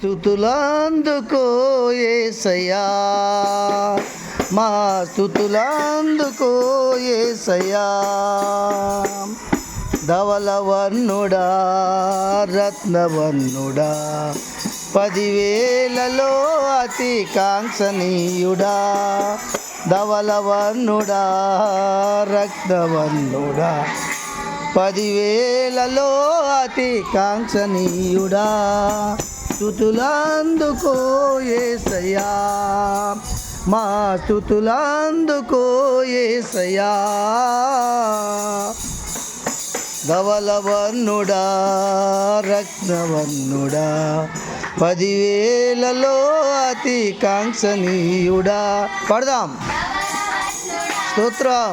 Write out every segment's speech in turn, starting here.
స్తుతులందుకో యేసయ్యా, మా స్తుతులందుకో యేసయ్యా. ధవలవర్ణుడా రత్నవర్ణుడా, 10,000లలో అతి కాంక్షణీయుడా. ధవలవర్ణుడా రత్నవర్ణుడా, 10,000లలో అతి కాంక్షణీయుడా. స్తుతులందుకో యేసయ్యా, మా స్తుతులందుకో యేసయ్యా. ధవలవర్ణుడా రత్నవర్ణుడా, 10,000లలో అతి కాంక్షణీయుడా. పడదాం స్తోత్రం.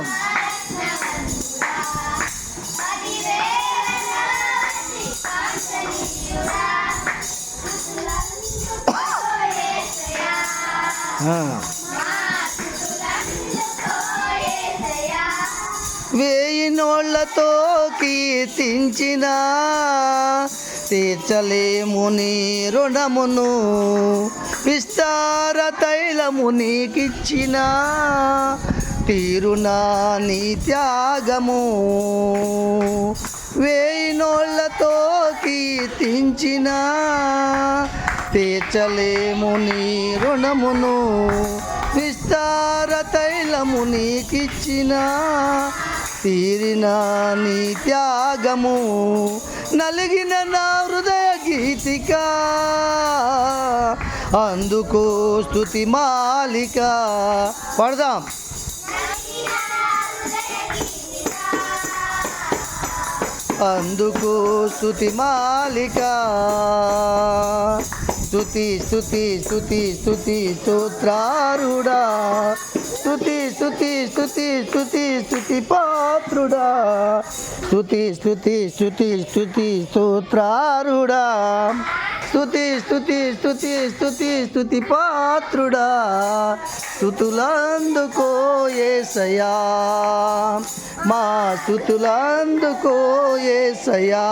వేయి నోళ్లతో కీర్తించిన తీర్చలేము నీ రుణమును. విస్తార తైలము నీకిచ్చిన తీరునా నీ త్యాగము. వేయి నోళ్లతో కీర్తించిన తీర్చలేము నీ రుణమును. విస్తార తైలము నీకిచ్చిన తీరిన నీ త్యాగము. నలిగిన నా హృదయ గీతిక అందుకో స్తుతి మాలిక. పడదాం. అందుకో స్తుతి మాలిక. స్తుతి స్తుతి స్తుతి స్తుతి స్తోత్రారుడా, స్తుతి స్తుతి స్తుతి స్తుతి స్తుతి పాత్రుడా. స్తుతి స్తుతి స్తుతి స్తుతి స్తోత్రారుడా, స్తుతి స్తుతి స్తుతి స్తుతి స్తుతి పాత్రుడా. స్తుతులందుకో యేసయ్యా, మా స్తుతులందుకో యేసయ్యా.